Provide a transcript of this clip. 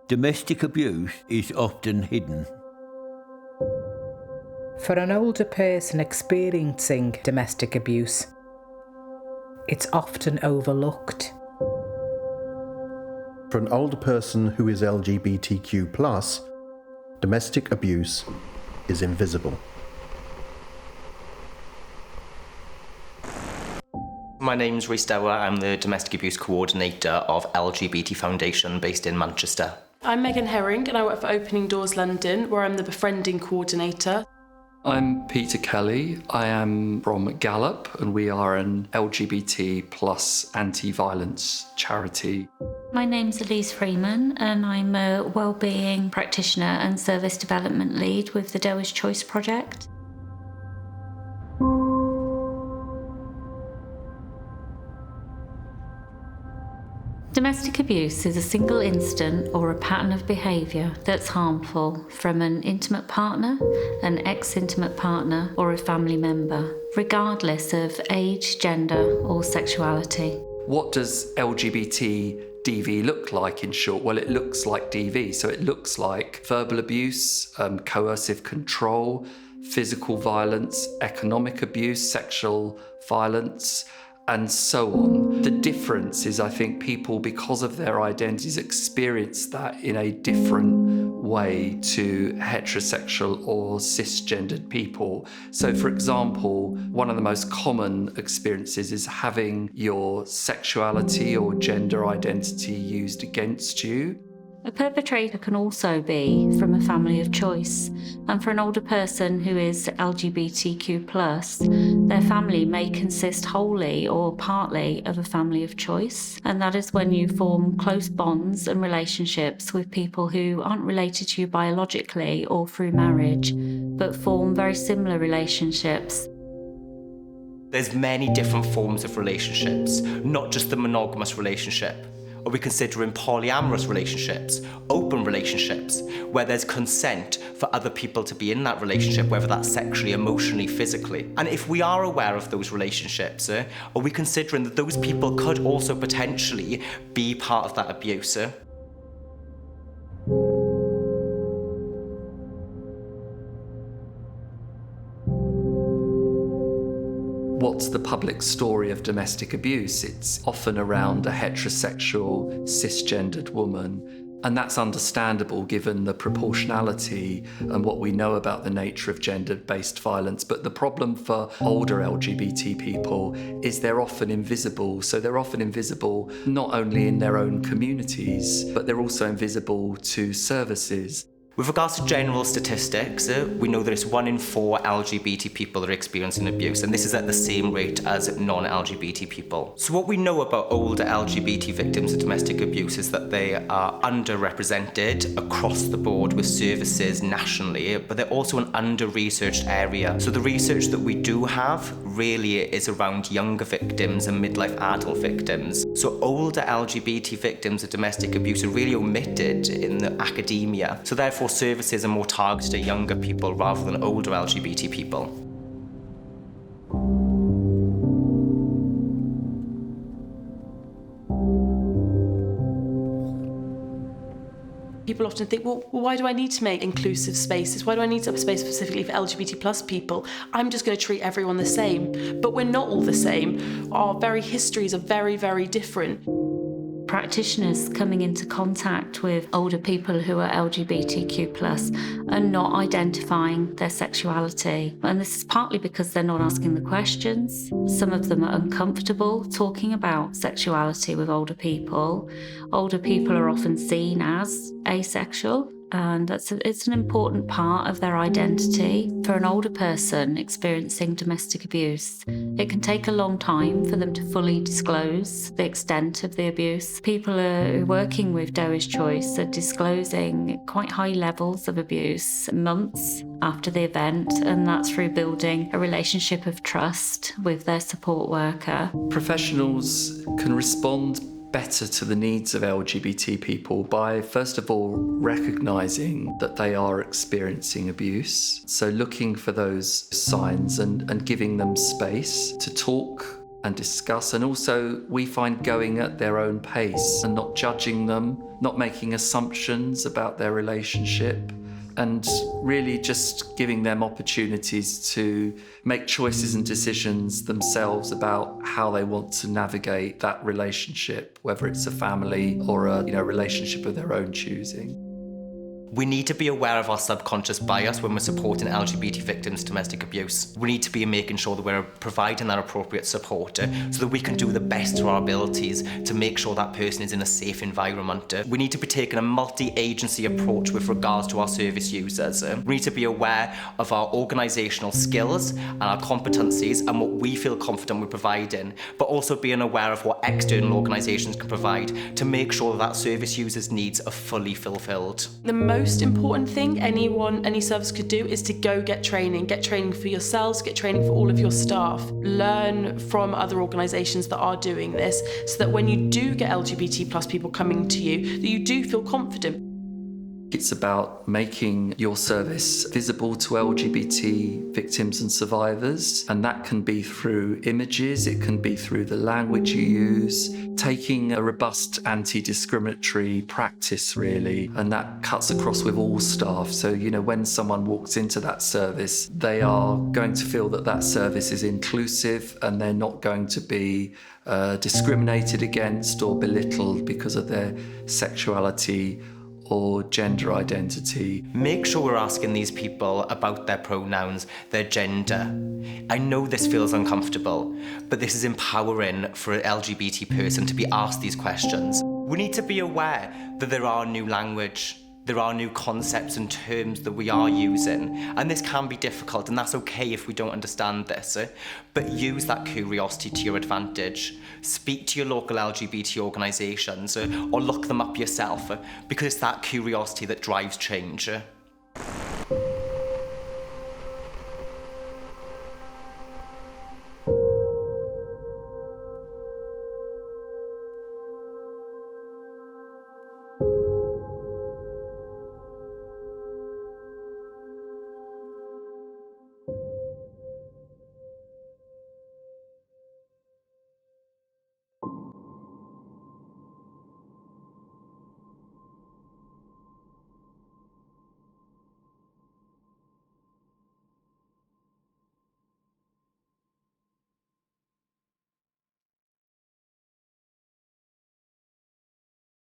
Domestic abuse is often hidden. For an older person experiencing domestic abuse, it's often overlooked. For an older person who is LGBTQ+, domestic abuse is invisible. My name's Rhys Dower. I'm the Domestic Abuse Coordinator of LGBT Foundation based in Manchester. I'm Megan Herring and I work for Opening Doors London, where I'm the Befriending Coordinator. I'm Peter Kelly. I am from GALOP and we are an LGBT plus anti-violence charity. My name's Elise Freeman and I'm a wellbeing practitioner and service development lead with the Doer's Choice project. Domestic abuse is a single incident or a pattern of behaviour that's harmful from an intimate partner, an ex-intimate partner or a family member, regardless of age, gender or sexuality. What does LGBT DV look like in short? Well, it looks like DV, so it looks like verbal abuse, coercive control, physical violence, economic abuse, sexual violence, and so on. The difference is, I think, people, because of their identities, experience that in a different way to heterosexual or cisgendered people. So, for example, one of the most common experiences is having your sexuality or gender identity used against you. A perpetrator can also be from a family of choice, and for an older person who is LGBTQ+, their family may consist wholly or partly of a family of choice, and that is when you form close bonds and relationships with people who aren't related to you biologically or through marriage, but form very similar relationships. There's many different forms of relationships, not just the monogamous relationship. Or we consider in polyamorous relationships, open relationships, where there's consent for other people to be in that relationship, whether that's sexually, emotionally, physically. And if we are aware of those relationships, are we considering that those people could also potentially be part of that abuse? What's the public story of domestic abuse? It's often around a heterosexual, cisgendered woman, and that's understandable given the proportionality and what we know about the nature of gender-based violence. But the problem for older LGBT people is they're often invisible. So they're often invisible not only in their own communities, but they're also invisible to services. With regards to general statistics, we know that it's 1 in 4 LGBT people that are experiencing abuse, and this is at the same rate as non-LGBT people. So what we know about older LGBT victims of domestic abuse is that they are underrepresented across the board with services nationally, but they're also an under-researched area. So the research that we do have really is around younger victims and midlife adult victims. So older LGBT victims of domestic abuse are really omitted in the academia. So therefore services are more targeted at younger people rather than older LGBT people. People often think, well, why do I need to make inclusive spaces? Why do I need a space specifically for LGBT plus people? I'm just going to treat everyone the same. But we're not all the same. Our very histories are very, very different. Practitioners coming into contact with older people who are LGBTQ+ are not identifying their sexuality. And this is partly because they're not asking the questions. Some of them are uncomfortable talking about sexuality with older people. Older people are often seen as asexual, and it's an important part of their identity. For an older person experiencing domestic abuse, it can take a long time for them to fully disclose the extent of the abuse. People who are working with Doer's Choice are disclosing quite high levels of abuse months after the event, and that's through building a relationship of trust with their support worker. Professionals can respond better to the needs of LGBT people by, first of all, recognising that they are experiencing abuse. So looking for those signs and giving them space to talk and discuss. And also we find going at their own pace and not judging them, not making assumptions about their relationship, and really just giving them opportunities to make choices and decisions themselves about how they want to navigate that relationship, whether it's a family or a relationship of their own choosing. We need to be aware of our subconscious bias when we're supporting LGBT victims of domestic abuse. We need to be making sure that we're providing that appropriate support so that we can do the best to our abilities to make sure that person is in a safe environment. We need to be taking a multi-agency approach with regards to our service users. We need to be aware of our organisational skills and our competencies and what we feel confident with providing, but also being aware of what external organisations can provide to make sure that service users' needs are fully fulfilled. The most important thing any service could do is to go get training for yourselves, get training for all of your staff. Learn from other organisations that are doing this so that when you do get LGBT plus people coming to you, that you do feel confident. It's about making your service visible to LGBT victims and survivors, and that can be through images, it can be through the language you use, taking a robust anti-discriminatory practice really, and that cuts across with all staff. So, when someone walks into that service, they are going to feel that service is inclusive and they're not going to be discriminated against or belittled because of their sexuality or gender identity. Make sure we're asking these people about their pronouns, their gender. I know this feels uncomfortable, but this is empowering for an LGBT person to be asked these questions. We need to be aware that there are new language, there are new concepts and terms that we are using, and this can be difficult, and that's okay if we don't understand this, but use that curiosity to your advantage. Speak to your local LGBT organisations or look them up yourself, because it's that curiosity that drives change.